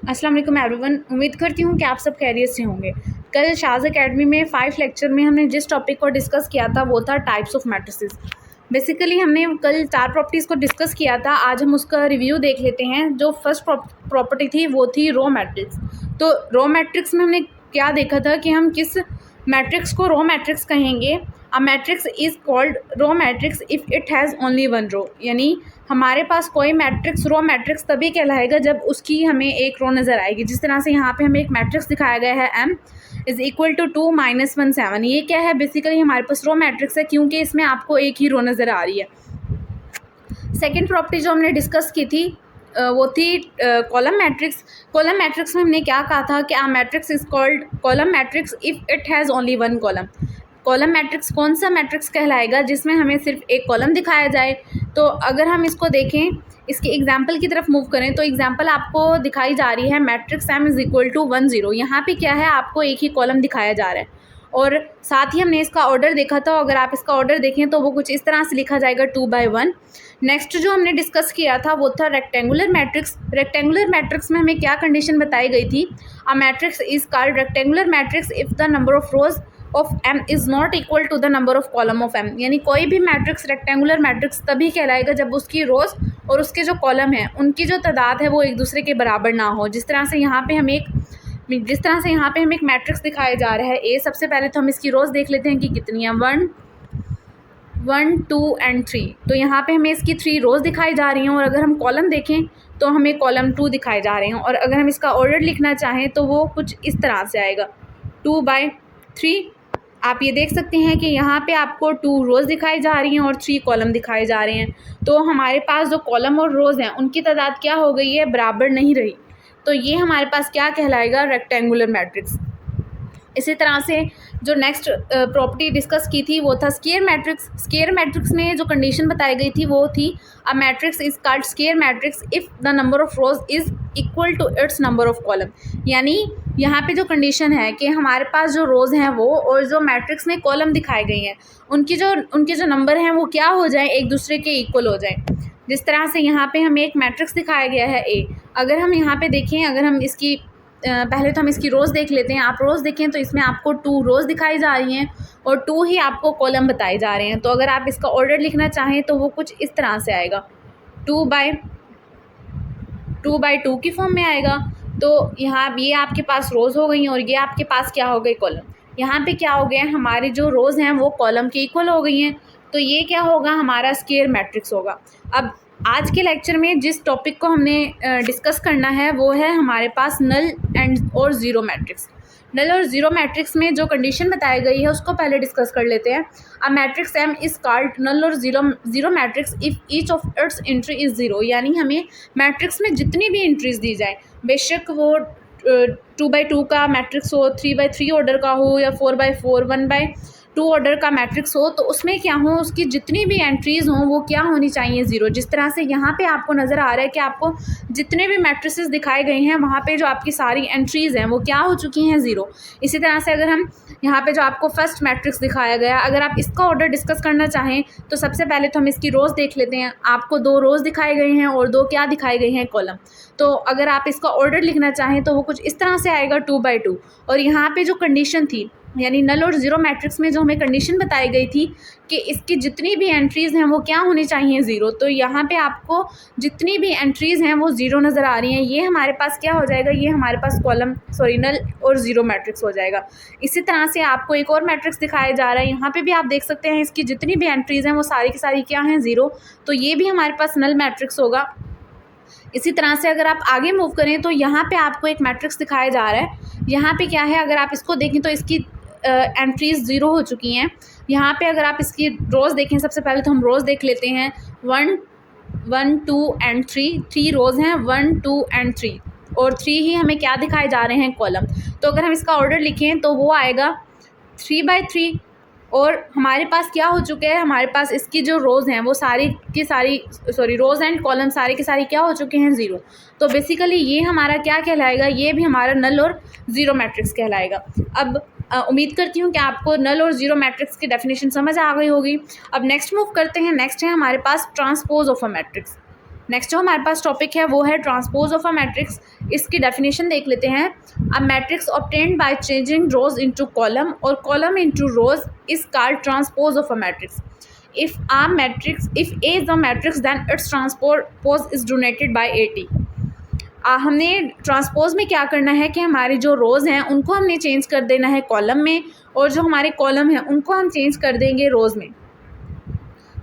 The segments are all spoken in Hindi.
अस्सलाम वालेकुम एवरीवन। उम्मीद करती हूँ कि आप सब खैरियत से होंगे। कल शाज़ एकेडमी में 5 लेक्चर में हमने जिस टॉपिक को डिस्कस किया था वो था टाइप्स ऑफ मैट्रिसेस। बेसिकली हमने कल 4 प्रॉपर्टीज़ को डिस्कस किया था। आज हम उसका रिव्यू देख लेते हैं। जो फर्स्ट प्रॉपर्टी थी वो थी रो मैट्रिक्स। तो रो मैट्रिक्स में हमने क्या देखा था कि हम किस मैट्रिक्स को रो मैट्रिक्स कहेंगे। A matrix is called row matrix if it has only one row, यानी हमारे पास कोई मैट्रिक्स रो मैट्रिक्स तभी कहलाएगा जब उसकी हमें एक रो नज़र आएगी। जिस तरह से यहाँ पे हमें एक मैट्रिक्स दिखाया गया है m इज़ इक्वल टू 2 - 1 7। ये क्या है? बेसिकली हमारे पास रो मैट्रिक्स है क्योंकि इसमें आपको एक ही रो नज़र आ रही है। सेकेंड प्रॉपर्टी जो हमने डिस्कस की थी वो थी कॉलम मैट्रिक्स। कॉलम मैट्रिक्स में हमने क्या कहा था कि a matrix is called column matrix if it has only one column. Column matrix कौन सा मैट्रिक्स कहलाएगा जिसमें हमें सिर्फ एक कॉलम दिखाया जाए। तो अगर हम इसको देखें, इसके एग्जाम्पल की तरफ मूव करें तो एग्जाम्पल आपको दिखाई जा रही है matrix m is equal to 1 0। यहाँ पे क्या है? आपको एक ही कॉलम दिखाया जा रहा है और साथ ही हमने इसका ऑर्डर देखा था। अगर आप इसका ऑर्डर देखें तो वो कुछ इस तरह से लिखा जाएगा 2 by 1। नेक्स्ट जो हमने डिस्कस किया था वो था रेक्टेंगुलर मैट्रिक्स। रेक्टेंगुलर मैट्रिक्स में हमें क्या कंडीशन बताई गई थी? A matrix is called rectangular matrix if the number of rows of m is not equal to the number of column of m। यानी कोई भी मैट्रिक्स रेक्टेंगुलर मैट्रिक्स तभी कहलाएगा जब उसकी रोज और उसके जो कॉलम हैं उनकी जो तादाद है वो एक दूसरे के बराबर ना हो। जिस तरह से यहाँ पे हमें एक मैट्रिक्स दिखाया जा रहा है ए। सबसे पहले तो हम इसकी रोज देख लेते हैं कि कितनी है। 1 1 2 एंड 3। तो यहाँ पे हमें इसकी 3 रोज दिखाई जा रही हैं और अगर हम कॉलम देखें तो हमें कॉलम 2 दिखाए जा रहे हैं। और अगर हम इसका ऑर्डर लिखना चाहें तो वो कुछ इस तरह से आएगा 2 by 3। आप ये देख सकते हैं कि यहाँ पे आपको 2 रोज़ दिखाई जा रही हैं और 3 कॉलम दिखाए जा रहे हैं। तो हमारे पास जो कॉलम और रोज़ हैं उनकी तादाद क्या हो गई है? बराबर नहीं रही। तो ये हमारे पास क्या कहलाएगा? Rectangular matrix. इसी तरह से जो नेक्स्ट प्रॉपर्टी डिस्कस की थी वो था स्क्वायर मैट्रिक्स। स्क्वायर मैट्रिक्स में जो कंडीशन बताई गई थी वो थी a matrix is called square matrix if the number of rows is equal to its number of column. यानी यहाँ पे जो कंडीशन है कि हमारे पास जो रोज़ हैं वो और जो मैट्रिक्स में कॉलम दिखाए गए हैं उनके जो नंबर हैं वो क्या हो जाए? एक दूसरे के इक्वल हो जाए। जिस तरह से यहाँ पे हमें एक मैट्रिक्स दिखाया गया है ए। अगर हम यहाँ पे देखें, अगर हम इसकी पहले तो हम इसकी रोज़ देख लेते हैं। आप रोज़ देखें तो इसमें आपको 2 रोज़ दिखाई जा रही हैं और 2 ही आपको कॉलम बताए जा रहे हैं। तो अगर आप इसका ऑर्डर लिखना चाहें तो वो कुछ इस तरह से आएगा 2 by 2 की फॉर्म में आएगा। तो यहाँ ये आपके पास रोज़ हो गई और ये आपके पास क्या हो गई? कॉलम। यहाँ पे क्या हो गया? हमारी जो रोज़ हैं वो कॉलम के इक्वल हो गई हैं। तो ये क्या होगा? हमारा स्क्वायर मैट्रिक्स होगा। अब आज के लेक्चर में जिस टॉपिक को हमने डिस्कस करना है वो है हमारे पास नल एंड और ज़ीरो मैट्रिक्स। नल और ज़ीरो मैट्रिक्स में जो कंडीशन बताई गई है उसको पहले डिस्कस कर लेते हैं। A matrix M is called null और zero matrix if each of its entry is zero. यानी हमें मैट्रिक्स में जितनी भी एंट्रीज दी जाए, बेशक वो 2 by 2 का मैट्रिक्स हो, 3 by 3 ऑर्डर का हो या 4 by 4 1 by 2 ऑर्डर का मैट्रिक्स हो, तो उसमें क्या हो? उसकी जितनी भी एंट्रीज़ हों वो क्या होनी चाहिए? ज़ीरो। जिस तरह से यहाँ पे आपको नज़र आ रहा है कि आपको जितने भी मैट्रिसेस दिखाए गए हैं वहाँ पे जो आपकी सारी एंट्रीज़ हैं वो क्या हो चुकी हैं? ज़ीरो। इसी तरह से अगर हम यहाँ पे जो आपको फर्स्ट मैट्रिक्स दिखाया गया, अगर आप इसका ऑर्डर डिस्कस करना चाहें तो सबसे पहले तो हम इसकी रोज़ देख लेते हैं। आपको 2 रोज़ दिखाए गए हैं और 2 क्या दिखाए गए हैं? कॉलम। तो अगर आप इसका ऑर्डर लिखना चाहें तो वो कुछ इस तरह से आएगा 2 by 2। और यहाँ पे जो कंडीशन थी, यानी नल और ज़ीरो मैट्रिक्स में जो हमें कंडीशन बताई गई थी कि इसकी जितनी भी एंट्रीज़ हैं वो क्या होनी चाहिए? ज़ीरो। तो यहाँ पे आपको जितनी भी एंट्रीज़ हैं वो ज़ीरो नज़र आ रही हैं। ये हमारे पास क्या हो जाएगा? ये हमारे पास नल और ज़ीरो मैट्रिक्स हो जाएगा। इसी तरह से आपको एक और मैट्रिक्स दिखाया जा रहा है। यहाँ पे भी आप देख सकते हैं इसकी जितनी भी एंट्रीज़ हैं वो सारी की सारी क्या हैं? ज़ीरो। तो ये भी हमारे पास नल मैट्रिक्स होगा। इसी तरह से अगर आप आगे मूव करें तो यहाँ पे आपको एक मैट्रिक्स दिखाया जा रहा है। यहाँ पे क्या है? अगर आप इसको देखें तो इसकी एंट्रीज़ ज़ीरो हो चुकी हैं। यहाँ पे अगर आप इसकी रोज़ देखें, सबसे पहले तो हम रोज़ देख लेते हैं। 1 1 2 एंड 3 रोज़ हैं 1 2 एंड 3 और 3 ही हमें क्या दिखाए जा रहे हैं? कॉलम। तो अगर हम इसका ऑर्डर लिखें तो वो आएगा 3 by 3 और हमारे पास क्या हो चुका है? हमारे पास इसकी जो रोज़ हैं वो सारी की सारी रोज़ एंड कॉलम सारे के सारे क्या हो चुके हैं? ज़ीरो। तो बेसिकली ये हमारा क्या कहलाएगा? ये भी हमारा नल और ज़ीरो मैट्रिक्स कहलाएगा। अब उम्मीद करती हूँ कि आपको नल और ज़ीरो मैट्रिक्स की डेफिनेशन समझ आ गई होगी। अब नेक्स्ट मूव करते हैं। नेक्स्ट है हमारे पास transpose of a matrix. Next जो हमारे पास टॉपिक है वो है ट्रांसपोज ऑफ अ मैट्रिक्स। इसकी डेफिनेशन देख लेते हैं। A matrix obtained by changing rows into column और column into rows is called transpose of a matrix. If A is a matrix then its transpose is denoted by AT। हमने ट्रांसपोज में क्या करना है कि हमारे जो रोज़ हैं उनको हमने चेंज कर देना है कॉलम में, और जो हमारे कॉलम हैं उनको हम चेंज कर देंगे रोज़ में,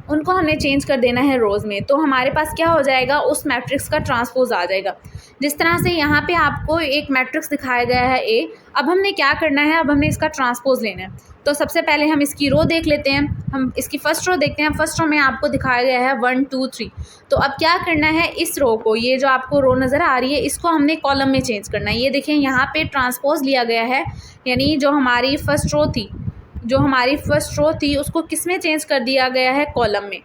उनको हमने चेंज कर देना है रोज़ में। तो हमारे पास क्या हो जाएगा, उस मैट्रिक्स का ट्रांसपोज आ जाएगा। जिस तरह से यहाँ पे आपको एक मैट्रिक्स दिखाया गया है ए, अब हमने क्या करना है, अब हमने इसका ट्रांसपोज लेना है। तो सबसे पहले हम इसकी रो देख लेते हैं। हम इसकी फर्स्ट रो देखते हैं। फर्स्ट रो में आपको दिखाया गया है 1 2 3। तो अब क्या करना है, इस रो को, ये जो आपको रो नज़र आ रही है, इसको हमने कॉलम में चेंज करना है। ये देखें यहाँ पे ट्रांसपोज लिया गया है, यानी जो हमारी फर्स्ट रो थी उसको किस में चेंज कर दिया गया है, कॉलम में।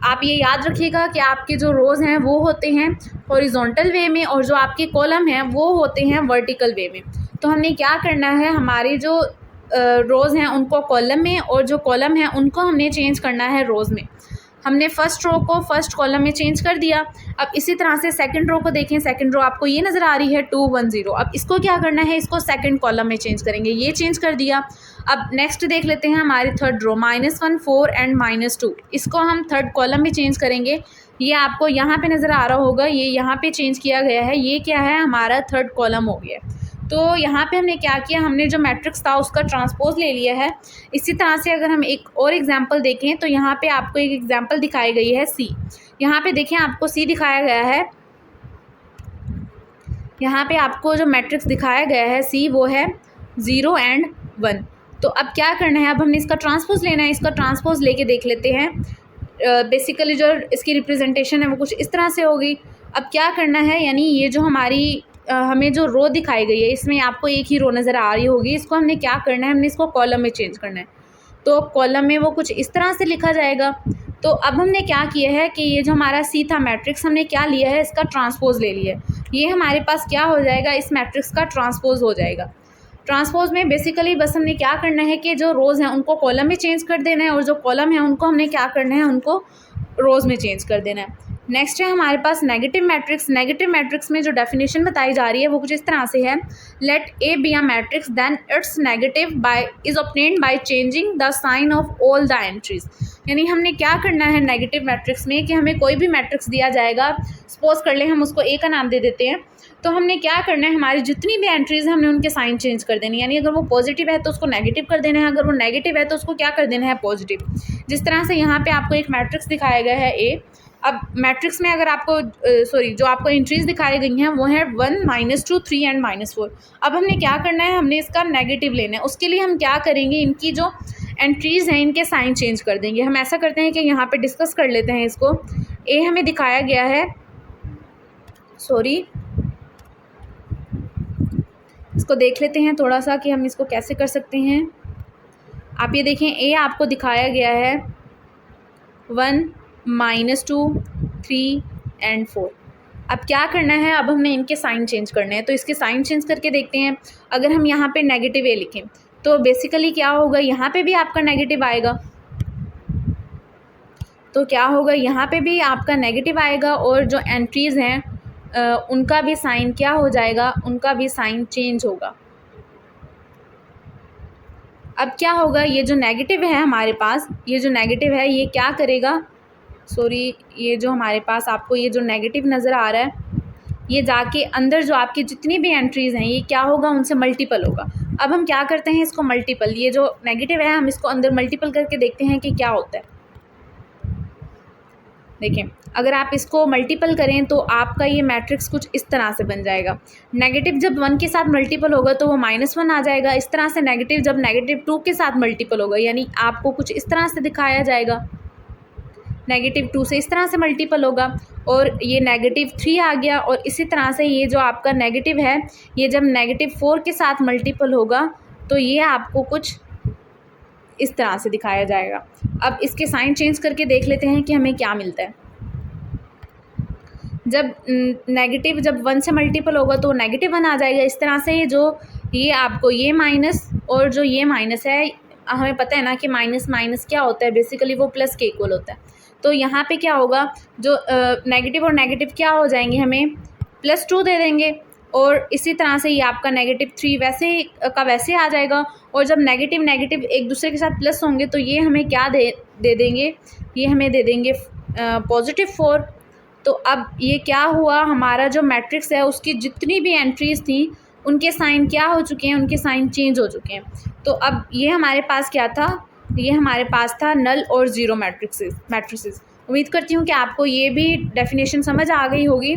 आप ये याद रखिएगा कि आपके जो रोज़ हैं वो होते हैं हॉरिजॉन्टल वे में, और जो आपके कॉलम हैं वो होते हैं वर्टिकल वे में। तो हमने क्या करना है, हमारी जो रोज़ हैं उनको कॉलम में, और जो कॉलम हैं उनको हमने चेंज करना है रोज़ में। हमने फर्स्ट रो को फर्स्ट कॉलम में चेंज कर दिया। अब इसी तरह से सेकंड रो को देखें। सेकंड रो आपको ये नज़र आ रही है 2 1 0। अब इसको क्या करना है, इसको सेकंड कॉलम में चेंज करेंगे। ये चेंज कर दिया। अब नेक्स्ट देख लेते हैं हमारी थर्ड रो -1 4 एंड -2। इसको हम थर्ड कॉलम में चेंज करेंगे। ये आपको यहाँ पे नज़र आ रहा होगा, ये यहाँ पे चेंज किया गया है। ये क्या है, हमारा थर्ड कॉलम हो गया। तो यहाँ पे हमने क्या किया, हमने जो मैट्रिक्स था उसका ट्रांसपोज ले लिया है। इसी तरह से अगर हम एक और एग्जांपल देखें तो यहाँ पे आपको एक एग्जांपल दिखाई गई है सी। यहाँ पे देखें आपको सी दिखाया गया है। यहाँ पे आपको जो मैट्रिक्स दिखाया गया है सी, वो है 0 एंड 1। तो अब क्या करना है, अब हमने इसका ट्रांसपोज लेना है। इसका ट्रांसपोज लेके देख लेते हैं। बेसिकली जो इसकी रिप्रेजेंटेशन है वो कुछ इस तरह से होगी। अब क्या करना है, यानी ये जो हमारी हमें जो रो दिखाई गई है, इसमें आपको एक ही रो नज़र आ रही होगी। इसको हमने क्या करना है, हमने इसको कॉलम में चेंज करना है। तो कॉलम में वो कुछ इस तरह से लिखा जाएगा। तो अब हमने क्या किया है कि ये जो हमारा सी था मैट्रिक्स, हमने क्या लिया है, इसका ट्रांसपोज ले लिया है। ये हमारे पास क्या हो जाएगा, इस मैट्रिक्स का ट्रांसपोज हो जाएगा। ट्रांसपोज में बेसिकली बस हमने क्या करना है कि जो रोज़ हैं उनको कॉलम में चेंज कर देना है, और जो कॉलम है उनको हमने क्या करना है, उनको रोज़ में चेंज कर देना है। नेक्स्ट है हमारे पास नेगेटिव मैट्रिक्स। नेगेटिव मैट्रिक्स में जो डेफिनेशन बताई जा रही है वो कुछ इस तरह से है। Let A be a matrix then its negative is obtained by changing the sign of all the entries. यानी हमने क्या करना है नेगेटिव मैट्रिक्स में कि हमें कोई भी मैट्रिक्स दिया जाएगा, सपोज कर लें हम उसको ए का नाम दे देते हैं। तो हमने क्या करना है, हमारी जितनी भी एंट्रीज़ हैं हमने उनके साइन चेंज कर देने। यानी अगर वो पॉजिटिव है तो उसको नेगेटिव कर देना है, अगर वो नेगेटिव है तो उसको क्या कर देना है, पॉजिटिव। जिस तरह से यहाँ पे आपको एक मैट्रिक्स दिखाया गया है ए। अब मैट्रिक्स में अगर आपको जो आपको एंट्रीज़ दिखाई गई हैं वो है 1 -2 3 एंड -4। अब हमने क्या करना है, हमने इसका नेगेटिव लेना है। उसके लिए हम क्या करेंगे, इनकी जो एंट्रीज़ हैं इनके साइन चेंज कर देंगे। हम ऐसा करते हैं कि यहाँ पे डिस्कस कर लेते हैं इसको। ए हमें दिखाया गया है, इसको देख लेते हैं थोड़ा सा कि हम इसको कैसे कर सकते हैं। आप ये देखें, ए आपको दिखाया गया है 1 -2 3 एंड 4। अब क्या करना है, अब हमने इनके साइन चेंज करने हैं। तो इसके साइन चेंज करके देखते हैं। अगर हम यहाँ पे नेगेटिव ए लिखें तो बेसिकली क्या होगा, यहाँ पे भी आपका नेगेटिव आएगा। तो क्या होगा, यहाँ पे भी आपका नेगेटिव आएगा, और जो एंट्रीज़ हैं उनका भी साइन क्या हो जाएगा, उनका भी साइन चेंज होगा। अब क्या होगा, ये जो नेगेटिव है हमारे पास, ये जो नेगेटिव है ये क्या करेगा, ये जो हमारे पास आपको ये जो नेगेटिव नज़र आ रहा है, ये जाके अंदर जो आपकी जितनी भी एंट्रीज़ हैं ये क्या होगा, उनसे मल्टीपल होगा। अब हम क्या करते हैं, इसको मल्टीपल, ये जो नेगेटिव है हम इसको अंदर मल्टीपल करके देखते हैं कि क्या होता है। देखें, अगर आप इसको मल्टीपल करें तो आपका ये मैट्रिक्स कुछ इस तरह से बन जाएगा। नेगेटिव जब 1 के साथ मल्टीपल होगा तो वो -1 आ जाएगा। इस तरह से नेगेटिव जब -2 के साथ मल्टीपल होगा, यानी आपको कुछ इस तरह से दिखाया जाएगा। -2 से इस तरह से मल्टीपल होगा, और ये -3 आ गया। और इसी तरह से ये जो आपका नेगेटिव है, ये जब -4 के साथ मल्टीपल होगा तो ये आपको कुछ इस तरह से दिखाया जाएगा। अब इसके साइन चेंज करके देख लेते हैं कि हमें क्या मिलता है। जब नेगेटिव जब 1 से मल्टीपल होगा तो -1 आ जाएगा। इस तरह से ये आपको ये माइनस और जो ये माइनस है, हमें पता है ना कि माइनस माइनस क्या होता है, बेसिकली वो प्लस के इक्वल होता है। तो यहाँ पे क्या होगा, जो नेगेटिव और नेगेटिव क्या हो जाएंगे, हमें +2 दे देंगे। और इसी तरह से ये आपका -3 वैसे का वैसे आ जाएगा। और जब नेगेटिव नेगेटिव एक दूसरे के साथ प्लस होंगे तो ये हमें क्या दे देंगे, ये हमें दे देंगे +4। तो अब ये क्या हुआ, हमारा जो मैट्रिक्स है उसकी जितनी भी एंट्रीज थी उनके साइन क्या हो चुके हैं, उनके साइन चेंज हो चुके हैं। तो अब ये हमारे पास क्या था, ये हमारे पास था नल और ज़ीरो मैट्रिसेस। उम्मीद करती हूँ कि आपको ये भी डेफिनेशन समझ आ गई होगी।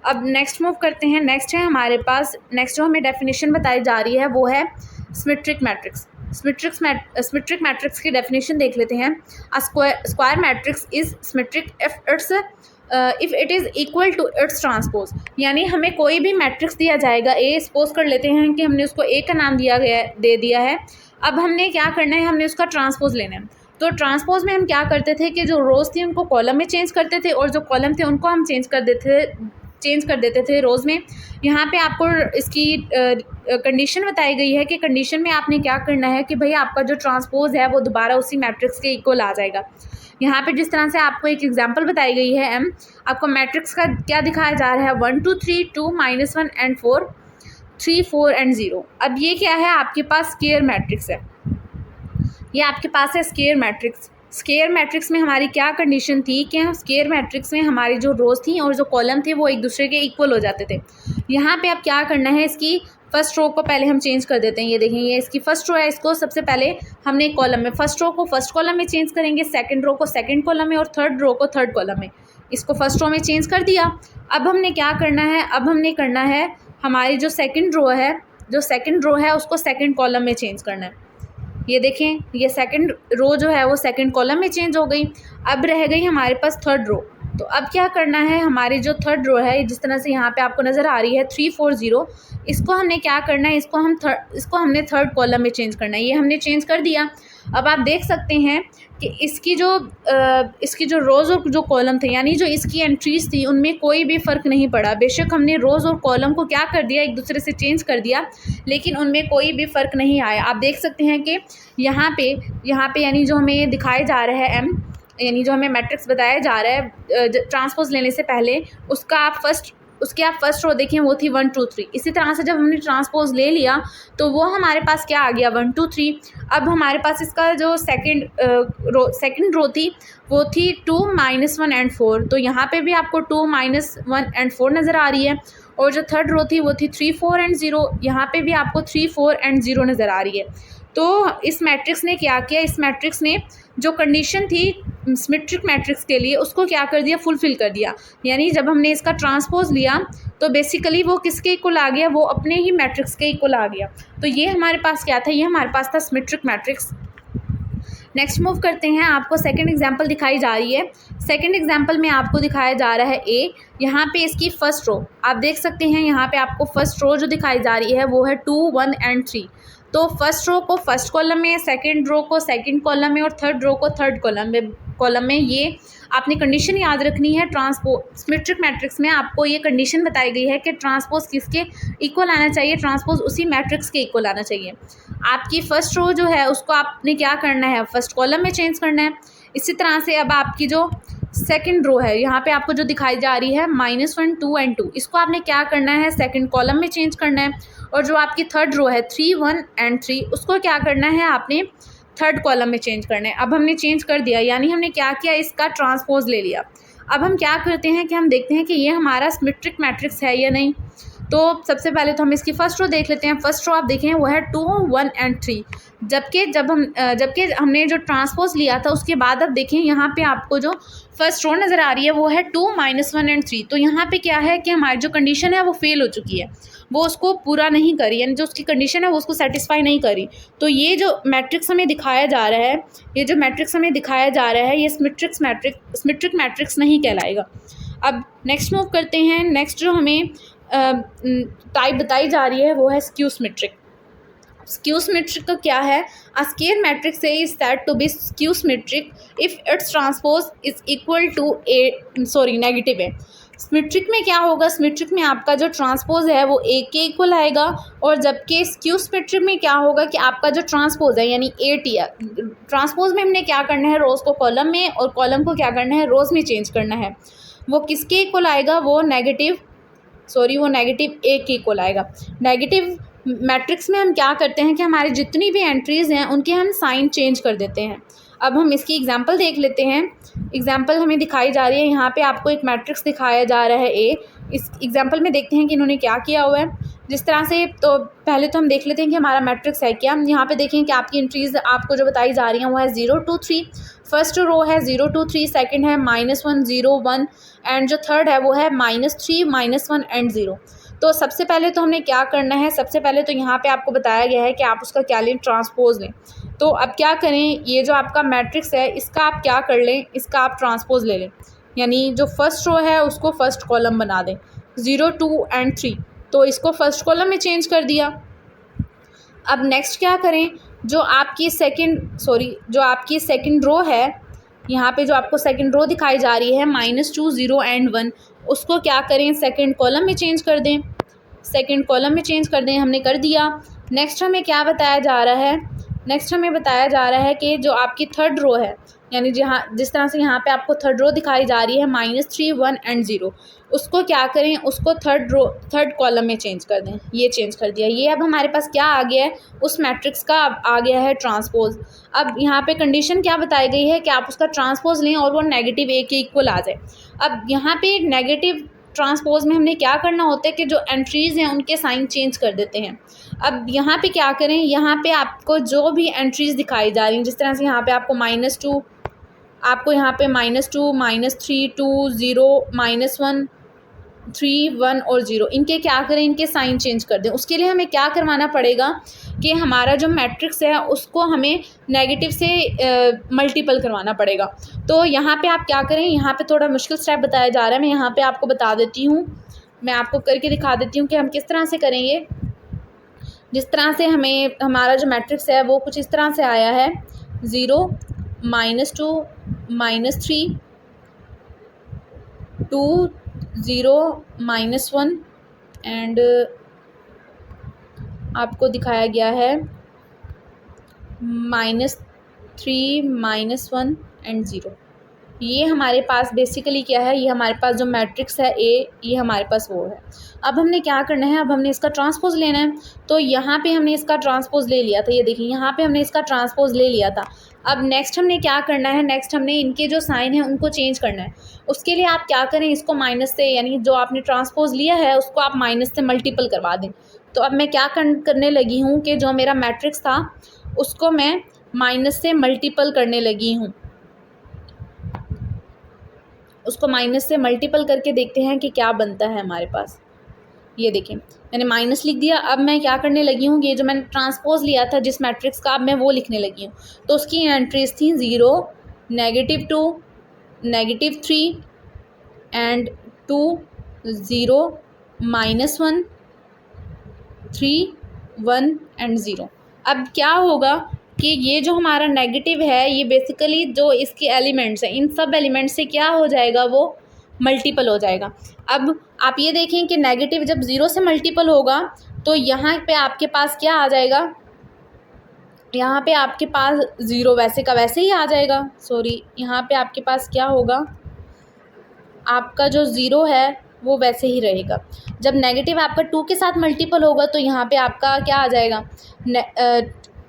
अब नेक्स्ट मूव करते हैं। नेक्स्ट है हमारे पास, नेक्स्ट जो हमें डेफिनेशन बताई जा रही है वो है सिमेट्रिक मैट्रिक्स। सिमेट्रिक मैट्रिक्स की डेफिनेशन देख लेते हैं। Square matrix is symmetric if it is equal to its transpose. यानी हमें कोई भी मैट्रिक्स दिया जाएगा, ए सपोज कर लेते हैं कि हमने उसको ए का नाम दे दिया है। अब हमने क्या करना है, हमने उसका ट्रांसपोज लेना है। तो ट्रांसपोज में हम क्या करते थे कि जो रोज़ थी उनको कॉलम में चेंज करते थे और जो कॉलम थे उनको हम चेंज कर देते थे रोज़ में। यहाँ पे आपको इसकी कंडीशन बताई गई है कि कंडीशन में आपने क्या करना है कि भाई आपका जो ट्रांसपोज है वो दोबारा उसी मैट्रिक्स के इक्वल आ जाएगा। यहाँ पे जिस तरह से आपको एक एग्जांपल बताई गई है, आपको मैट्रिक्स का क्या दिखाया जा रहा है, 1 2 3 2 -1 and 4 3 4 and 0। अब ये क्या है, आपके पास स्क्वायर मैट्रिक्स है, ये आपके पास है स्क्वायर मैट्रिक्स। स्क्वायर मैट्रिक्स में हमारी क्या कंडीशन थी कि स्क्वायर मैट्रिक्स में हमारी जो रोज़ थी और जो कॉलम थे वो एक दूसरे के इक्वल हो जाते थे। यहाँ पे अब क्या करना है, इसकी फर्स्ट रो को पहले हम चेंज कर देते हैं। ये देखें, ये इसकी फर्स्ट रो है, इसको सबसे पहले हमने कॉलम में फर्स्ट रो को फर्स्ट कॉलम में चेंज करेंगे, सेकंड रो को सेकंड कॉलम में और थर्ड रो को थर्ड कॉलम में। इसको फर्स्ट रो में चेंज कर दिया। अब हमने क्या करना है, अब हमने करना है हमारी जो सेकंड रो है उसको सेकंड कॉलम में चेंज करना है। ये देखें, ये सेकंड रो जो है वो सेकंड कॉलम में चेंज हो गई। अब रह गई हमारे पास थर्ड रो। तो अब क्या करना है, हमारी जो थर्ड रो है जिस तरह से यहाँ पे आपको नज़र आ रही है 3 4 0, इसको हमने क्या करना है, इसको हमने थर्ड कॉलम में चेंज करना है। ये हमने चेंज कर दिया। अब आप देख सकते हैं कि इसकी जो रोज़ और जो कॉलम थे, यानी जो इसकी एंट्रीज़ थी उनमें कोई भी फ़र्क नहीं पड़ा। बेशक हमने रोज़ और कॉलम को क्या कर दिया, एक दूसरे से चेंज कर दिया, लेकिन उनमें कोई भी फ़र्क नहीं आया। आप देख सकते हैं कि यहाँ पे यानी जो हमें दिखाया जा रहा है यानी जो हमें मैट्रिक्स बताया जा रहा है ट्रांसपोज लेने से पहले, उसकी आप फर्स्ट रो देखें, वो थी 1 2 3। इसी तरह से जब हमने ट्रांसपोज ले लिया तो वो हमारे पास क्या आ गया, 1 2 3। अब हमारे पास इसका जो सेकंड रो थी वो थी 2 -1 and 4। तो यहाँ पे भी आपको 2 -1 and 4 नज़र आ रही है। और जो थर्ड रो थी वो थी 3 4 and 0। यहाँ पे भी आपको 3 4 and 0 नज़र आ रही है। तो इस मैट्रिक्स ने क्या किया, इस मैट्रिक्स ने जो कंडीशन थी सिमेट्रिक मैट्रिक्स के लिए उसको क्या कर दिया, फुलफ़िल कर दिया। यानी जब हमने इसका ट्रांसपोज लिया तो बेसिकली वो किसके इक्वल आ गया, वो अपने ही मैट्रिक्स के इक्वल आ गया। तो ये हमारे पास क्या था, ये हमारे पास था सिमेट्रिक मैट्रिक्स। नेक्स्ट मूव करते हैं। आपको सेकंड एग्जांपल दिखाई जा रही है। सेकंड एग्जांपल में आपको दिखाया जा रहा है ए। यहाँ पे इसकी फर्स्ट रो आप देख सकते हैं, यहाँ पे आपको फर्स्ट रो जो दिखाई जा रही है वो है 2 1 and 3। तो फर्स्ट रो को फर्स्ट कॉलम में, सेकंड रो को सेकंड कॉलम में और थर्ड रो को थर्ड कॉलम में। ये आपने कंडीशन याद रखनी है। सिमेट्रिक मैट्रिक्स में आपको ये कंडीशन बताई गई है कि ट्रांसपोज किसके इक्वल आना चाहिए, ट्रांसपोज उसी मैट्रिक्स के इक्वल आना चाहिए। आपकी फर्स्ट रो जो है उसको आपने क्या करना है, फर्स्ट कॉलम में चेंज करना है। इसी तरह से अब आपकी जो सेकंड रो है, यहाँ पे आपको जो दिखाई जा रही है -1 2 and 2, इसको आपने क्या करना है, सेकंड कॉलम में चेंज करना है। और जो आपकी थर्ड रो है 3 1 and 3, उसको क्या करना है, आपने थर्ड कॉलम में चेंज करना है। अब हमने चेंज कर दिया, यानी हमने क्या किया, इसका ट्रांसपोज ले लिया। अब हम क्या करते हैं कि हम देखते हैं कि ये हमारा सिमेट्रिक मैट्रिक्स है या नहीं। तो सबसे पहले तो हम इसकी फर्स्ट रो देख लेते हैं। फर्स्ट रो आप देखें वो है 2 1 and 3। जबकि हमने जो ट्रांसपोज लिया था उसके बाद अब देखें यहाँ पे आपको जो फर्स्ट रो नज़र आ रही है वो है 2 -1 and 3। तो यहाँ पे क्या है कि हमारी जो कंडीशन है वो फेल हो चुकी है, वो उसको पूरा नहीं करी, यानी जो उसकी कंडीशन है वो उसको सेटिस्फाई नहीं करी। तो ये जो मैट्रिक्स हमें दिखाया जा रहा है, ये सिमेट्रिक मैट्रिक्स नहीं कहलाएगा। अब नेक्स्ट मूव करते हैं। नेक्स्ट जो हमें टाइप बताई जा रही है वो है स्क्यू सिमेट्रिक। स्क्यू सिमेट्रिक का क्या है, a square matrix is said to be skew symmetric if its transpose is equal to negative है। सिमेट्रिक में क्या होगा, सिमेट्रिक में आपका जो ट्रांसपोज है वो ए के इक्वल आएगा, और जबकि स्क्यू सिमेट्रिक में क्या होगा कि आपका जो ट्रांसपोज है यानी ए टी है, ट्रांसपोज में हमने क्या करना है, रोज़ को कॉलम में और कॉलम को क्या करना है, रोज़ में चेंज करना है। वो किसके इक्वल आएगा, वो नेगेटिव ए के इक्वल आएगा। नेगेटिव मैट्रिक्स में हम क्या करते हैं कि हमारी जितनी भी एंट्रीज़ हैं उनके हम साइन चेंज कर देते हैं। अब हम इसकी एग्जांपल देख लेते हैं। एग्जांपल हमें दिखाई जा रही है, यहाँ पे आपको एक मैट्रिक्स दिखाया जा रहा है ए। इस एग्जांपल में देखते हैं कि इन्होंने क्या किया हुआ है। जिस तरह से, तो पहले तो हम देख लेते हैं कि हमारा मैट्रिक्स है क्या। यहाँ पे देखें कि आपकी एंट्रीज़ आपको जो बताई जा रही हैं वो है 0 2 3। फर्स्ट रो है 0 2 3, सेकेंड है -1 0 1, एंड जो थर्ड है वो है -3 -1 एंड 0। तो सबसे पहले तो हमने क्या करना है, सबसे पहले तो यहाँ पे आपको बताया गया है कि आप उसका क्या लें, ट्रांसपोज लें। तो अब क्या करें, ये जो आपका मैट्रिक्स है इसका आप क्या कर लें, इसका आप ट्रांसपोज ले लें, यानी जो फर्स्ट रो है उसको फर्स्ट कॉलम बना दें, 0 2 एंड 3। तो इसको फर्स्ट कॉलम में चेंज कर दिया। अब नेक्स्ट क्या करें, जो आपकी सेकंड रो है, यहाँ पे जो आपको सेकंड रो दिखाई जा रही है -2 0 एंड 1, उसको क्या करें, सेकंड कॉलम में चेंज कर दें। हमने कर दिया। नेक्स्ट हमें क्या बताया जा रहा है, नेक्स्ट हमें बताया जा रहा है कि जो आपकी थर्ड रो है, यानी जिस तरह से यहाँ पे आपको थर्ड रो दिखाई जा रही है -3 1 एंड 0, उसको क्या करें, उसको थर्ड कॉलम में चेंज कर दें। ये चेंज कर दिया। ये अब हमारे पास क्या आ गया है, उस मैट्रिक्स का अब आ गया है ट्रांसपोज। अब यहाँ पे कंडीशन क्या बताई गई है कि आप उसका ट्रांसपोज लें और वो नेगेटिव ए के इक्वल आ जाए। अब यहाँ पे नेगेटिव ट्रांसपोज में हमने क्या करना होता है कि जो एंट्रीज़ हैं उनके साइन चेंज कर देते हैं। अब यहाँ पे क्या करें, यहाँ पे आपको जो भी एंट्रीज़ दिखाई जा रही हैं, जिस तरह से यहाँ पे आपको -2, आपको यहाँ पे -2 -3 2 0 -1 3 1 और 0, इनके क्या करें, इनके साइन चेंज कर दें। उसके लिए हमें क्या करवाना पड़ेगा कि हमारा जो मैट्रिक्स है उसको हमें नेगेटिव से मल्टीपल करवाना पड़ेगा। तो यहाँ पे आप क्या करें, यहाँ पे थोड़ा मुश्किल स्टेप बताया जा रहा है, मैं यहाँ पे आपको बता देती हूँ, मैं आपको करके दिखा देती हूँ कि हम किस तरह से करेंगे। जिस तरह से हमारा जो मैट्रिक्स है वो कुछ इस तरह से आया है, 0 -2 -3 2 0 -1 एंड आपको दिखाया गया है -3 -1 एंड 0। ये हमारे पास बेसिकली क्या है, ये हमारे पास जो मैट्रिक्स है ए, ये हमारे पास वो है। अब हमने क्या करना है, अब हमने इसका ट्रांसपोज लेना है। तो यहाँ पे हमने इसका ट्रांसपोज ले लिया था, ये देखिए यहाँ पे हमने इसका ट्रांसपोज ले लिया था। अब नेक्स्ट हमने क्या करना है, नेक्स्ट हमने इनके जो साइन है उनको चेंज करना है। उसके लिए आप क्या करें, इसको माइनस से, यानी जो आपने ट्रांसपोज लिया है उसको आप माइनस से मल्टीपल करवा दें। तो अब मैं क्या करने लगी हूँ कि जो मेरा मैट्रिक्स था उसको मैं माइनस से मल्टीपल करने लगी हूँ, उसको माइनस से मल्टीपल करके देखते हैं कि क्या बनता है हमारे पास। ये देखें मैंने माइनस लिख दिया। अब मैं क्या करने लगी हूँ, ये जो मैंने ट्रांसपोज लिया था जिस मैट्रिक्स का, अब मैं वो लिखने लगी हूँ। तो उसकी एंट्रीज थी 0 -2 -3 एंड 2 0 -1 3 1 एंड 0। अब क्या होगा कि ये जो हमारा नेगेटिव है, ये बेसिकली जो इसके एलिमेंट्स हैं, इन सब एलिमेंट्स से क्या हो जाएगा, वो मल्टीपल हो जाएगा। अब आप ये देखें कि नेगेटिव जब 0 से मल्टीपल होगा तो यहाँ पे आपके पास क्या आ जाएगा, यहाँ पे आपके पास 0 वैसे का वैसे ही आ जाएगा। यहाँ पे आपके पास क्या होगा, आपका जो 0 है वो वैसे ही रहेगा। जब नेगेटिव आपका 2 के साथ मल्टीपल होगा तो यहाँ पे आपका क्या आ जाएगा,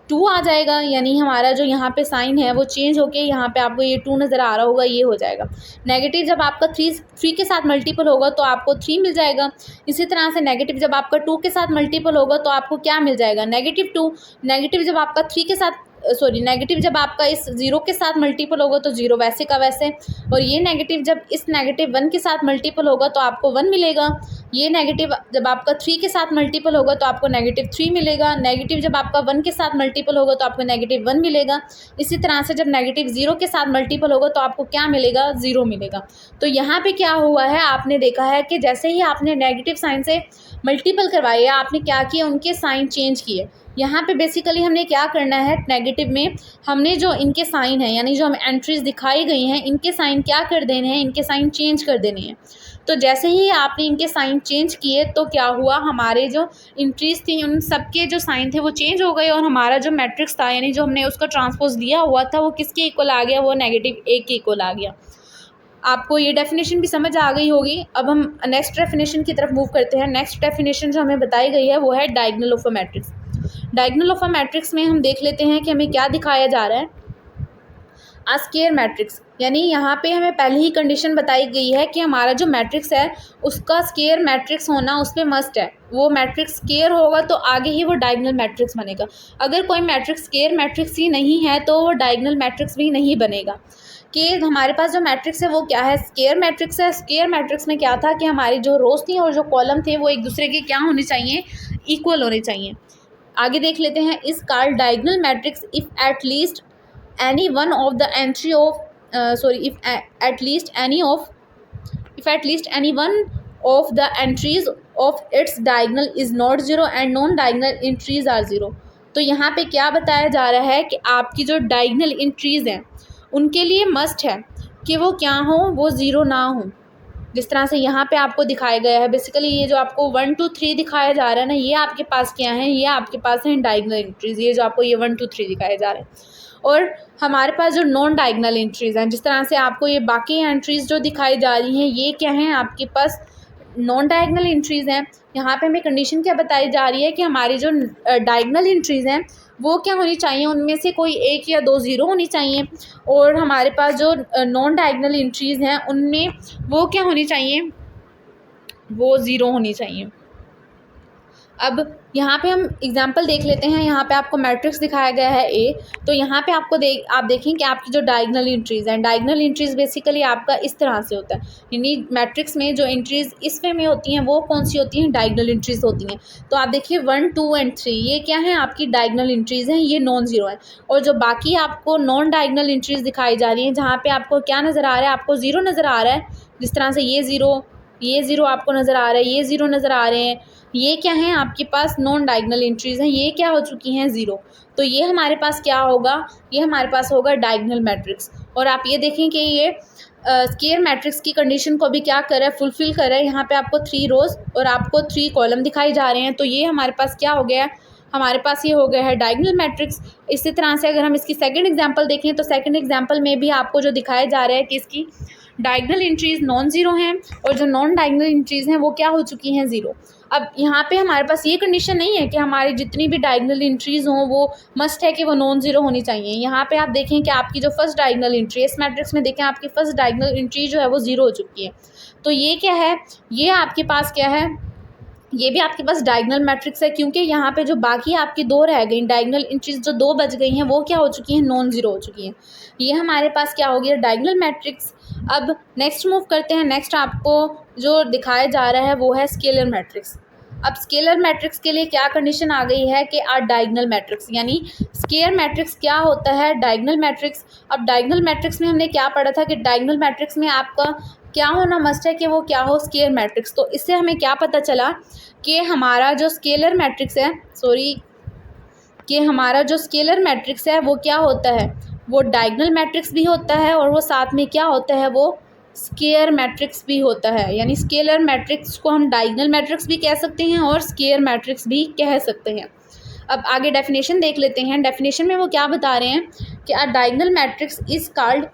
2 आ जाएगा, यानी हमारा जो यहाँ पे साइन है वो चेंज होके यहाँ पे आपको ये 2 नज़र आ रहा होगा, ये हो जाएगा। नेगेटिव जब आपका 3 के साथ मल्टीपल होगा तो आपको 3 मिल जाएगा। इसी तरह से नेगेटिव जब आपका 2 के साथ मल्टीपल होगा तो आपको क्या मिल जाएगा, -2। नेगेटिव जब आपका नेगेटिव जब आपका इस 0 के साथ मल्टीपल होगा तो 0 वैसे का वैसे, और ये नेगेटिव जब इस -1 के साथ मल्टीपल होगा तो आपको 1 मिलेगा। ये नेगेटिव जब आपका 3 के साथ मल्टीपल होगा तो आपको -3 मिलेगा। नेगेटिव जब आपका 1 के साथ मल्टीपल होगा तो आपको -1 मिलेगा। इसी तरह से जब नेगेटिव 0 के साथ मल्टीपल होगा तो आपको क्या मिलेगा, 0 मिलेगा। तो यहाँ पे क्या हुआ है, आपने देखा है कि जैसे ही आपने नेगेटिव साइन से मल्टीपल करवाए, आपने क्या किया, उनके साइन चेंज किए। यहाँ पे बेसिकली हमने क्या करना है, नेगेटिव में हमने जो इनके साइन हैं, यानी जो हमें एंट्रीज दिखाई गई हैं, इनके साइन क्या कर देने हैं, इनके साइन चेंज कर देने हैं। तो जैसे ही आपने इनके साइन चेंज किए तो क्या हुआ, हमारे जो इंट्रीज थी उन सबके जो साइन थे वो चेंज हो गए और हमारा जो मैट्रिक्स था यानी जो हमने उसका ट्रांसपोज दिया हुआ था वो किसके इक्वल आ गया, वो -1 के इक्वल आ गया। आपको ये डेफिनेशन भी समझ आ गई होगी। अब हम नेक्स्ट डेफिनेशन की तरफ मूव करते हैं। नेक्स्ट डेफिनेशन जो हमें बताई गई है वो है diagonal of a matrix. Diagonal of a matrix में हम देख लेते हैं कि हमें क्या दिखाया जा रहा है, अ स्क्वायर मैट्रिक्स। यानी यहाँ पे हमें पहले ही कंडीशन बताई गई है कि हमारा जो मैट्रिक्स है उसका स्क्वायर मैट्रिक्स होना उसमें मस्ट है। वो मैट्रिक्स स्क्वायर होगा तो आगे ही वो डायगोनल मैट्रिक्स बनेगा। अगर कोई मैट्रिक्स स्क्वायर मैट्रिक्स ही नहीं है तो वो डायगोनल मैट्रिक्स भी नहीं बनेगा। कि हमारे पास जो मैट्रिक्स है वो क्या है, स्क्वायर मैट्रिक्स है। स्क्वायर मैट्रिक्स में क्या था कि हमारी जो रोज थी और जो कॉलम थे वो एक दूसरे के क्या होने चाहिए, इक्वल होने चाहिए। आगे देख लेते हैं, is called diagonal matrix if at least any one of the entry of if at least any one of the entries of its diagonal is not zero and non diagonal entries are zero। तो यहाँ पे क्या बताया जा रहा है कि आपकी जो डायगोनल एंट्रीज हैं उनके लिए मस्ट है कि वो क्या हो, वो ज़ीरो ना हो। जिस तरह से यहाँ पे आपको दिखाया गया है, बेसिकली ये जो आपको 1 2 3 दिखाया जा रहा है ना, ये आपके पास क्या है, ये आपके पास है डायगोनल एंट्रीज। ये जो आपको ये 1 2 3 दिखाए जा रहे हैं और हमारे पास जो नॉन डायगोनल एंट्रीज़ हैं, जिस तरह से आपको ये बाकी एंट्रीज़ जो दिखाई जा रही हैं ये क्या हैं, आपके पास नॉन डायगोनल एंट्रीज़ हैं। यहाँ पे हमें कंडीशन क्या बताई जा रही है कि हमारी जो डायगोनल एंट्रीज़ हैं वो क्या होनी चाहिए, उनमें से कोई एक या दो ज़ीरो होनी चाहिए और हमारे पास जो नॉन डायगोनल एंट्रीज़ हैं उनमें वो क्या होनी चाहिए, वो ज़ीरो होनी चाहिए। अब यहाँ पे हम एग्जांपल देख लेते हैं। यहाँ पे आपको मैट्रिक्स दिखाया गया है ए, तो यहाँ पे आप देखें कि आपकी जो डायगोनल एंट्रीज़ हैं, डायगोनल एंट्रीज़ बेसिकली आपका इस तरह से होता है। यानी मैट्रिक्स में जो एंट्रीज़ इस वे में होती हैं वो कौन सी होती हैं, डायगोनल एंट्रीज़ होती हैं। तो आप देखिए 1 2 एंड 3 ये क्या है, आपकी डायगोनल एंट्रीज़ हैं, ये नॉन ज़ीरो है। और जो बाकी आपको नॉन डायगोनल एंट्रीज़ दिखाई जा रही हैं जहाँ पर आपको क्या नज़र आ रहा है, आपको ज़ीरो नज़र आ रहा है। जिस तरह से ये ज़ीरो आपको नज़र आ रहा है, ये ज़ीरो नज़र आ रहे हैं, ये क्या है आपके पास नॉन डायगोनल एंट्रीज़ हैं, ये क्या हो चुकी हैं, ज़ीरो। तो ये हमारे पास क्या होगा, ये हमारे पास होगा डायगोनल मैट्रिक्स। और आप ये देखें कि ये स्क्वायर मैट्रिक्स की कंडीशन को भी क्या कर रहा है, फुलफ़िल कर रहा है। यहाँ पे आपको 3 रोज़ और आपको 3 कॉलम दिखाई जा रहे हैं। तो ये हमारे पास क्या हो गया है, हमारे पास ये हो गया है डायगोनल मैट्रिक्स। इसी तरह से अगर हम इसकी सेकंड एग्जांपल देखें तो सेकंड एग्जांपल में भी आपको जो दिखाया जा रहा है कि इसकी डायगोनल एंट्रीज़ नॉन ज़ीरो हैं और जो नॉन डायगोनल एंट्रीज़ हैं वो क्या हो चुकी हैं, ज़ीरो। अब यहाँ पे हमारे पास ये कंडीशन नहीं है कि हमारी जितनी भी डायगोनल एंट्रीज़ हों वो मस्ट है कि वो नॉन ज़ीरो होनी चाहिए। यहाँ पे आप देखें कि आपकी जो फर्स्ट डायगोनल एंट्री इस मैट्रिक्स में देखें, आपकी फर्स्ट डायगोनल एंट्री जो है वो ज़ीरो हो चुकी है। तो ये क्या है, ये आपके पास क्या है, ये भी आपके पास डायगोनल मैट्रिक्स है, क्योंकि यहाँ पे जो बाकी आपकी दो रह गई डायगोनल एंट्रीज जो दो बच गई हैं वो क्या हो चुकी हैं, नॉन ज़ीरो हो चुकी हैं। ये हमारे पास क्या हो गया, डायगोनल मैट्रिक्स। अब नेक्स्ट मूव करते हैं। नेक्स्ट आपको जो दिखाया जा रहा है वो है स्केलर मैट्रिक्स। अब स्केलर मैट्रिक्स के लिए क्या कंडीशन आ गई है कि आर डायगोनल मैट्रिक्स, यानी स्क्वायर मैट्रिक्स क्या होता है, डायगोनल मैट्रिक्स। अब डायगोनल मैट्रिक्स में हमने क्या पढ़ा था कि डायगोनल मैट्रिक्स में आपका क्या होना मस्ट है कि वो क्या हो, स्क्वायर मैट्रिक्स। तो इससे हमें क्या पता चला कि हमारा जो स्केलर मैट्रिक्स है, हमारा जो स्केलर मैट्रिक्स है वो क्या होता है, वो डायगोनल मैट्रिक्स भी होता है और वो साथ में क्या होता है, वो स्क्वायर मैट्रिक्स भी होता है। यानी स्केलर मैट्रिक्स को हम डायगोनल मैट्रिक्स भी कह सकते हैं और स्क्वायर मैट्रिक्स भी कह सकते हैं। अब आगे डेफिनेशन देख लेते हैं। डेफिनेशन में वो क्या बता रहे हैं कि a diagonal matrix is called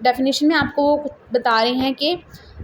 definition में आपको वो बता रहे हैं कि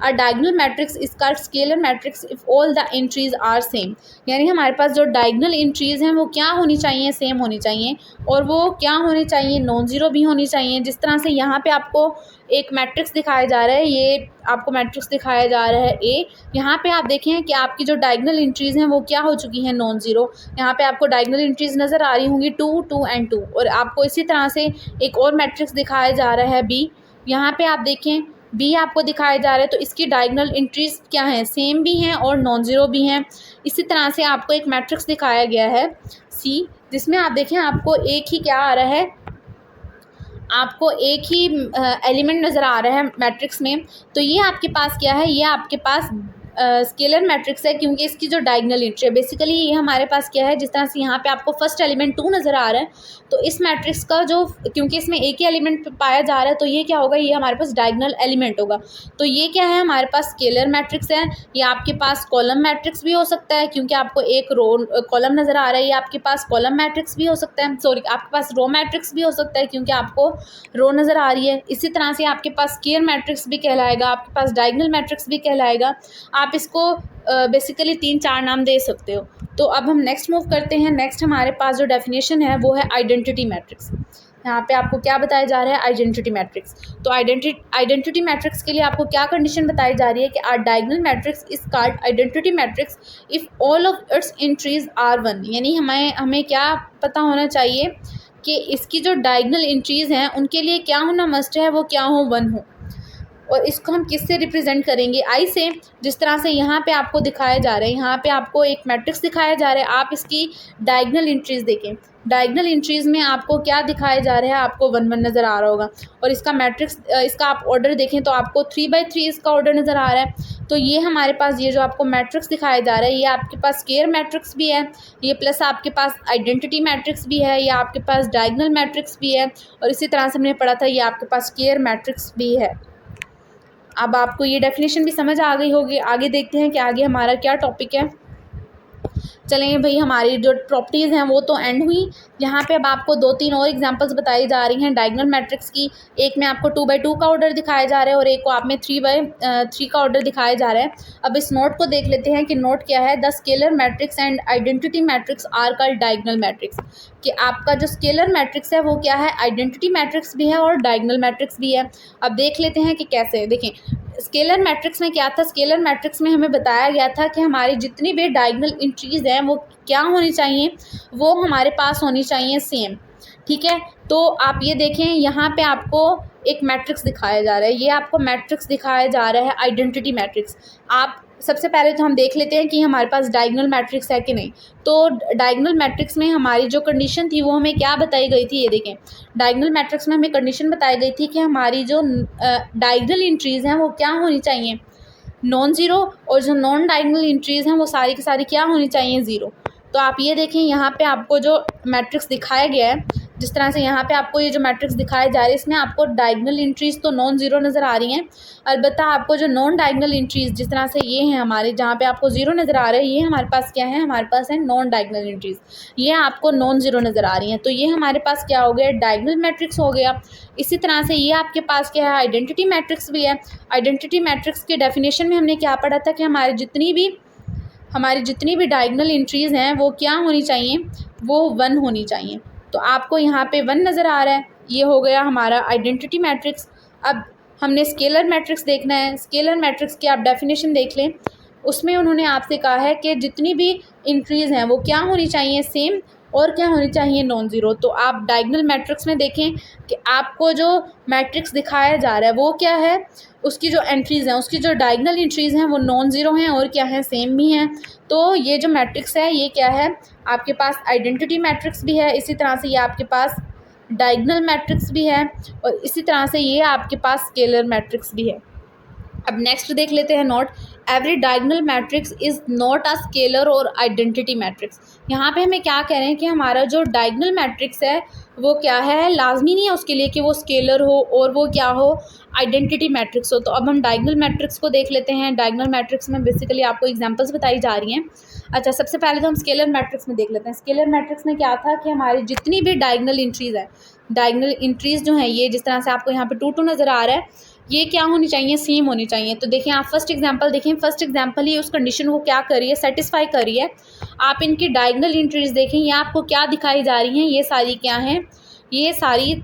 a diagonal matrix is called scalar matrix if all the entries are same. यानी हमारे पास जो डायगोनल एंट्रीज हैं वो क्या होनी चाहिए, सेम होनी चाहिए और वो क्या होनी चाहिए, नॉन ज़ीरो भी होनी चाहिए। जिस तरह से यहाँ पे आपको एक मैट्रिक्स दिखाया जा रहा है, ये आपको मैट्रिक्स दिखाया जा रहा है ए। यहाँ पे आप देखें कि आपकी जो डायगोनल एंट्रीज़ हैं वो क्या हो चुकी हैं, नॉन ज़ीरो। यहाँ पे आपको डायगोनल एंट्रीज़ नज़र आ रही होंगी 2 2 एंड 2। और आपको इसी तरह से एक और मैट्रिक्स दिखाया जा रहा है बी। यहाँ पे आप देखें बी आपको दिखाया जा रहा है, तो इसकी डायगोनल एंट्रीज क्या हैं, सेम भी हैं और नॉन ज़ीरो भी हैं। इसी तरह से आपको एक मैट्रिक्स दिखाया गया है सी, जिसमें आप देखें आपको एक ही क्या आ रहा है, आपको एक ही एलिमेंट नज़र आ रहा है मैट्रिक्स में। तो ये आपके पास क्या है, ये आपके पास स्केलर मैट्रिक्स है क्योंकि इसकी जो डायगोनल एंट्री है, बेसिकली ये हमारे पास क्या है, जिस तरह से यहाँ पे आपको फर्स्ट एलिमेंट 2 नज़र आ रहा है, तो इस मैट्रिक्स का जो, क्योंकि इसमें एक ही एलिमेंट पाया जा रहा है, तो ये क्या होगा, ये हमारे पास डायगोनल एलिमेंट होगा। तो ये क्या है, हमारे पास स्केलर मैट्रिक्स है। ये आपके पास कॉलम मैट्रिक्स भी हो सकता है क्योंकि आपको एक रो कॉलम नज़र आ रहा है। ये आपके पास कॉलम मैट्रिक्स भी हो सकता है, सॉरी आपके पास रो मैट्रिक्स भी हो सकता है क्योंकि आपको रो नज़र आ रही है। इसी तरह से आपके पास स्केलर मैट्रिक्स भी कहलाएगा, आपके पास डायगोनल मैट्रिक्स भी कहलाएगा। आप इसको बेसिकली 3-4 नाम दे सकते हो। तो अब हम नेक्स्ट मूव करते हैं। नेक्स्ट हमारे पास जो डेफिनेशन है वो है आइडेंटिटी मैट्रिक्स। यहाँ पे आपको क्या बताया जा रहा है, आइडेंटिटी मैट्रिक्स। तो आइडेंटिटी मैट्रिक्स के लिए आपको क्या कंडीशन बताई जा रही है कि our diagonal matrix is called identity matrix if all of its entries are 1। यानी हमें क्या पता होना चाहिए कि इसकी जो डायगोनल एंट्रीज हैं उनके लिए क्या होना मस्ट है, वो क्या हो, 1 हो। और इसको हम किससे रिप्रेजेंट करेंगे, आई से। जिस तरह से यहाँ पे आपको दिखाया जा रहा है, यहाँ पे आपको एक मैट्रिक्स दिखाया जा रहा है, आप इसकी डायगोनल एंट्रीज देखें। डायगोनल एंट्रीज में आपको क्या दिखाया जा रहा है, आपको 1-1 नज़र आ रहा होगा। और इसका मैट्रिक्स, इसका आप ऑर्डर देखें तो आपको 3/3 इसका ऑर्डर नज़र आ रहा है। तो ये हमारे पास ये जो आपको मैट्रिक्स दिखाया जा रहा है, ये आपके पास स्केलर मैट्रिक्स भी है, ये प्लस आपके पास आइडेंटिटी मैट्रिक्स भी है, ये आपके पास डायगोनल मैट्रिक्स भी है, और इसी तरह से हमने पढ़ा था ये आपके पास स्केलर मैट्रिक्स भी है। अब आपको ये डेफिनेशन भी समझ आ गई होगी। आगे देखते हैं कि आगे हमारा क्या टॉपिक है। चलें भाई, हमारी जो प्रॉपर्टीज़ हैं वो तो एंड हुई। यहाँ पे अब आपको 2-3 और एग्जांपल्स बताई जा रही हैं डायगोनल मैट्रिक्स की। एक में आपको 2/2 का ऑर्डर दिखाया जा रहा है और एक को आप में 3/3 का ऑर्डर दिखाया जा रहा है। अब इस नोट को देख लेते हैं कि नोट क्या है। The scalar matrix and identity matrix are called diagonal matrix. कि आपका जो स्केलर मैट्रिक्स है वो क्या है, आइडेंटिटी मैट्रिक्स भी है और डायगोनल मैट्रिक्स भी है। अब देख लेते हैं कि कैसे। देखें, स्केलर मैट्रिक्स में क्या था, स्केलर मैट्रिक्स में हमें बताया गया था कि हमारी जितनी भी डायगोनल एंट्रीज हैं वो क्या होनी चाहिए, वो हमारे पास होनी चाहिए सेम। ठीक है, तो आप ये देखें, यहाँ पे आपको एक मैट्रिक्स दिखाया जा रहा है, ये आपको मैट्रिक्स दिखाया जा रहा है आइडेंटिटी मैट्रिक्स। आप सबसे पहले तो हम देख लेते हैं कि हमारे पास डायगोनल मैट्रिक्स है कि नहीं। तो डायगोनल मैट्रिक्स में हमारी जो कंडीशन थी वो हमें क्या बताई गई थी, ये देखें। डायगोनल मैट्रिक्स में हमें कंडीशन बताई गई थी कि हमारी जो डायगोनल एंट्रीज़ हैं वो क्या होनी चाहिए, नॉन ज़ीरो, और जो नॉन डायगोनल एंट्रीज़ हैं वो सारी की सारी क्या होनी चाहिए, ज़ीरो। तो आप ये देखें, यहाँ पे आपको जो मैट्रिक्स दिखाया गया है, जिस तरह से यहाँ पे आपको ये जो मैट्रिक्स दिखाए जा रहे हैं, इसमें आपको डायगोनल एंट्रीज़ तो नॉन ज़ीरो नज़र आ रही हैं। अलबत्ता आपको जो नॉन डायगोनल एंट्रीज़, जिस तरह से ये हैं हमारे, जहाँ पे आपको ज़ीरो नज़र आ रहा है, ये हमारे पास क्या है, हमारे पास है नॉन डायगोनल एंट्रीज़, ये आपको नॉन ज़ीरो नज़र आ रही हैं। तो ये हमारे पास क्या हो गया, डायगोनल मैट्रिक्स हो गया। इसी तरह से ये आपके पास क्या है, आइडेंटिटी मैट्रिक्स भी है। आइडेंटिटी मैट्रिक्स के डेफिनेशन में हमने क्या पढ़ा था कि हमारी जितनी भी डायगोनल एंट्रीज़ हैं वो क्या होनी चाहिए, वो 1 होनी चाहिए। तो आपको यहाँ पे 1 नज़र आ रहा है, ये हो गया हमारा आइडेंटिटी मैट्रिक्स। अब हमने स्केलर मैट्रिक्स देखना है। स्केलर मैट्रिक्स की आप डेफिनेशन देख लें, उसमें उन्होंने आपसे कहा है कि जितनी भी एंट्रीज़ हैं वो क्या होनी चाहिए, सेम, और क्या होनी चाहिए, नॉन ज़ीरो। तो आप डायगोनल मैट्रिक्स में देखें कि आपको जो मैट्रिक्स दिखाया जा रहा है वो क्या है, उसकी जो एंट्रीज़ हैं, उसकी जो डायगोनल एंट्रीज़ हैं वो नॉन ज़ीरो हैं और क्या है, सेम भी हैं। तो ये जो मैट्रिक्स है ये क्या है, आपके पास आइडेंटिटी मैट्रिक्स भी है, इसी तरह से ये आपके पास डायगोनल मैट्रिक्स भी है, और इसी तरह से ये आपके पास स्केलर मैट्रिक्स भी है। अब नेक्स्ट देख लेते हैं note. Every diagonal matrix is not a scalar और आइडेंटिटी मैट्रिक्स। यहाँ पे हमें क्या कह रहे हैं कि हमारा जो डायगोनल मैट्रिक्स है वो क्या है, लाजमी नहीं है उसके लिए कि वो स्केलर हो और वो क्या हो, आइडेंटिटी मैट्रिक्स हो। तो अब हम डायगोनल मैट्रिक्स को देख लेते हैं। डायगोनल मैट्रिक्स में बेसिकली आपको एग्जांपल्स बताई जा रही हैं। अच्छा, सबसे पहले तो हम स्केलर मैट्रिक्स में देख लेते हैं। स्केलर मैट्रिक्स में क्या था कि हमारी जितनी भी डायगोनल एंट्रीज़ है, डायगोनल एंट्रीज़ जो हैं, ये जिस तरह से आपको यहाँ पे 2 नज़र आ रहा है, ये क्या होनी चाहिए, सेम होनी चाहिए। तो देखें, आप फर्स्ट एग्जांपल देखें, फर्स्ट एग्जांपल ही उस कंडीशन को क्या कर रही है, सेटिस्फाई कर रही है। आप इनकी डायगोनल एंट्रीज देखें, ये आपको क्या दिखाई जा रही हैं, ये सारी क्या हैं, ये सारी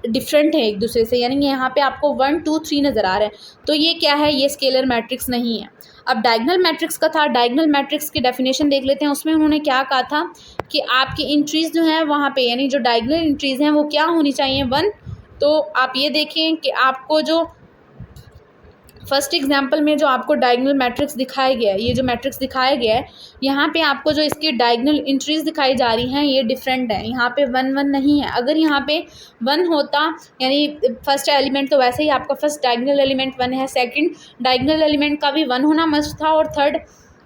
डिफरेंट है एक दूसरे से, यानी यहाँ पे आपको 1 2 3 नज़र आ रहा है। तो ये क्या है, ये स्केलर मैट्रिक्स नहीं है। अब डायगोनल मैट्रिक्स का था, डायगोनल मैट्रिक्स की डेफिनेशन देख लेते हैं। उसमें उन्होंने क्या कहा था कि आपकी एंट्रीज़ जो हैं वहाँ पे, यानी जो डायगोनल एंट्रीज़ हैं वो क्या होनी चाहिए, 1। तो आप ये देखें कि आपको जो फर्स्ट एग्जांपल में जो आपको डायगोनल मैट्रिक्स दिखाया गया है, ये जो मैट्रिक्स दिखाया गया है, यहाँ पे आपको जो इसकी डायगोनल एंट्रीज दिखाई जा रही हैं ये डिफरेंट है। यहाँ पे 1 1 नहीं है। अगर यहाँ पे 1 होता, यानी फर्स्ट एलिमेंट तो वैसे ही आपका फर्स्ट डायगोनल एलिमेंट 1 है, सेकंड डायगोनल एलिमेंट का भी 1 होना मस्ट था, और थर्ड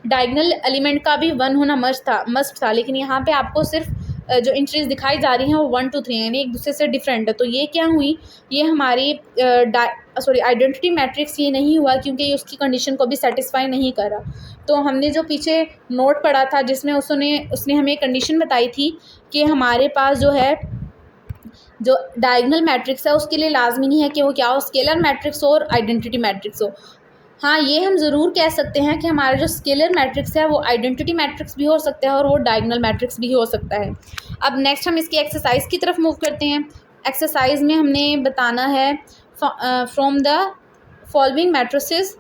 डायगोनल एलिमेंट का भी 1 होना मस्ट था। लेकिन यहाँ पे आपको सिर्फ जो एंट्रीज दिखाई जा रही हैं वो 1 2 3 यानी एक दूसरे से डिफरेंट है। तो ये क्या हुई, ये हमारी आइडेंटिटी मैट्रिक्स ये नहीं हुआ, क्योंकि ये उसकी कंडीशन को भी सेटिस्फाई नहीं करा। तो हमने जो पीछे नोट पढ़ा था जिसमें उसने हमें कंडीशन बताई थी कि हमारे पास जो है जो डायगोनल मैट्रिक्स है उसके लिए लाजमी नहीं है कि वो क्या हो, स्केलर मैट्रिक्स हो और आइडेंटिटी मैट्रिक्स हो। हाँ, ये हम ज़रूर कह सकते हैं कि हमारा जो स्केलर मैट्रिक्स है वो आइडेंटिटी मैट्रिक्स भी हो सकता है और वो डायगोनल मैट्रिक्स भी हो सकता है। अब नेक्स्ट हम इसकी एक्सरसाइज की तरफ मूव करते हैं। एक्सरसाइज में हमने बताना है फ्रॉम द फॉलोइंग मैट्रिसेस।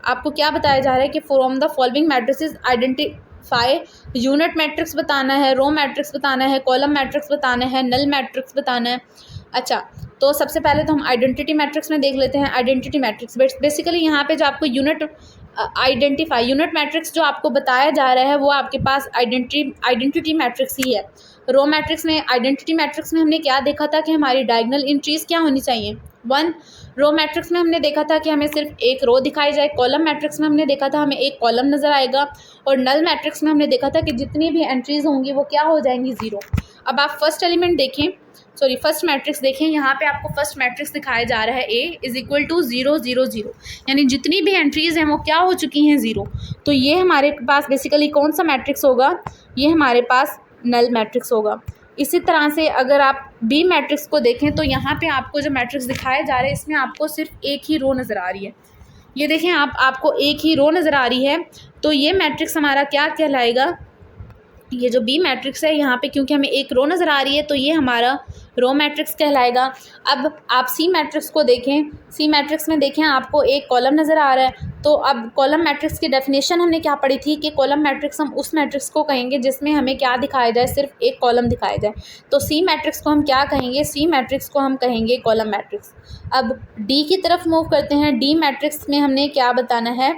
आपको क्या बताया जा रहा है कि from the following matrices identify unit matrix बताना है, रो मैट्रिक्स बताना है, कॉलम मैट्रिक्स बताना है, नल मैट्रिक्स बताना है। अच्छा, तो सबसे पहले तो हम आइडेंटिटी मैट्रिक्स में देख लेते हैं। आइडेंटिटी मैट्रिक्स बेसिकली यहाँ पे जो आपको यूनिट मैट्रिक्स जो आपको बताया जा रहा है वो आपके पास आइडेंटिटी मैट्रिक्स ही है। रो मैट्रिक्स में, आइडेंटिटी मैट्रिक्स में हमने क्या देखा था कि हमारी डायगोनल एंट्रीज क्या होनी चाहिए, 1। रो मैट्रिक्स में हमने देखा था कि हमें सिर्फ एक रो दिखाई जाए। कॉलम मैट्रिक्स में हमने देखा था हमें एक कॉलम नज़र आएगा। और नल मैट्रिक्स में हमने देखा था कि जितनी भी एंट्रीज होंगी वो क्या हो जाएंगी, 0। अब आप फर्स्ट मैट्रिक्स देखें। यहाँ पे आपको फर्स्ट मैट्रिक्स दिखाया जा रहा है A = 0 0 0, यानी जितनी भी एंट्रीज हैं वो क्या हो चुकी हैं, 0। तो ये हमारे पास बेसिकली कौन सा मैट्रिक्स होगा, ये हमारे पास नल मैट्रिक्स होगा। इसी तरह से अगर आप बी मैट्रिक्स को देखें तो यहाँ पे आपको जो मैट्रिक्स दिखाया जा रहा है इसमें आपको सिर्फ एक ही रो नज़र आ रही है। ये देखें, आपको एक ही रो नज़र आ रही है। तो ये मैट्रिक्स हमारा क्या कहलाएगा, ये जो बी मैट्रिक्स है यहाँ पे क्योंकि हमें एक रो नज़र आ रही है तो ये हमारा रो मैट्रिक्स कहलाएगा। अब आप सी मैट्रिक्स को देखें। सी मैट्रिक्स में देखें आपको एक कॉलम नज़र आ रहा है। तो अब कॉलम मैट्रिक्स की डेफिनेशन हमने क्या पढ़ी थी कि कॉलम मैट्रिक्स हम उस मैट्रिक्स को कहेंगे जिसमें हमें क्या दिखाया जाए, सिर्फ एक कॉलम दिखाया जाए। तो सी मैट्रिक्स को हम क्या कहेंगे, सी मैट्रिक्स को हम कहेंगे कॉलम मैट्रिक्स। अब डी की तरफ मूव करते हैं। डी मैट्रिक्स में हमने क्या बताना है,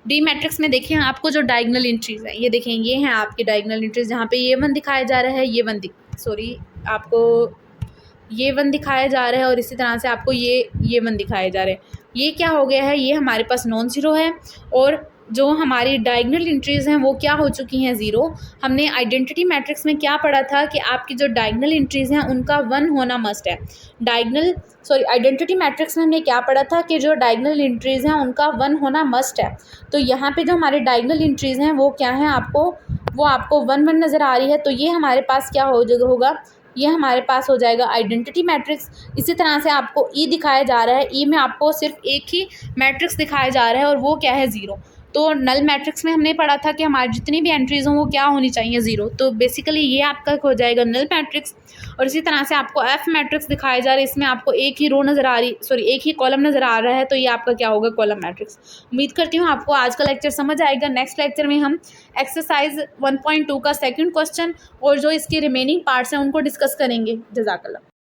डी मैट्रिक्स में देखें आपको जो डायगोनल एंट्रीज हैं, ये देखें, ये हैं आपकी डायगोनल एंट्रीज। जहाँ पे ये 1 दिखाया जा रहा है, ये 1 आपको ये 1 दिखाया जा रहा है और इसी तरह से आपको ये 1 दिखाए जा रहे हैं। ये क्या हो गया है, ये हमारे पास नॉन ज़ीरो है और जो हमारी डायगोनल एंट्रीज़ हैं वो क्या हो चुकी हैं, 0। हमने आइडेंटिटी मैट्रिक्स में क्या पढ़ा था कि आपकी जो डायगोनल एंट्रीज़ हैं उनका 1 होना मस्ट है। आइडेंटिटी मैट्रिक्स में हमने क्या पढ़ा था कि जो डायगोनल एंट्रीज़ हैं उनका 1 होना मस्ट है। तो यहाँ पे जो हमारे डायगोनल एंट्रीज़ हैं वो क्या हैं, वो आपको 1 1 नज़र आ रही है। तो ये हमारे पास क्या होगा, ये हमारे पास हो जाएगा आइडेंटिटी मैट्रिक्स। इसी तरह से आपको ई दिखाया जा रहा है। ई में आपको सिर्फ एक ही मैट्रिक्स दिखाया जा रहा है और वो क्या है, 0। तो नल मैट्रिक्स में हमने पढ़ा था कि हमारी जितनी भी एंट्रीज हों वो क्या होनी चाहिए, 0। तो बेसिकली ये आपका हो जाएगा नल मैट्रिक्स। और इसी तरह से आपको एफ मैट्रिक्स दिखाया जा रहा है, इसमें आपको एक ही रो नज़र आ रही, एक ही कॉलम नज़र आ रहा है। तो ये आपका क्या होगा, कॉलम मैट्रिक्स। उम्मीद करती हूँ आपको आज का लेक्चर समझ आएगा। नेक्स्ट लेक्चर में हम एक्सरसाइज 1.2 का सेकंड क्वेश्चन और जो इसके रिमेनिंग पार्ट्स हैं उनको डिस्कस करेंगे। जज़ाकल्लाह।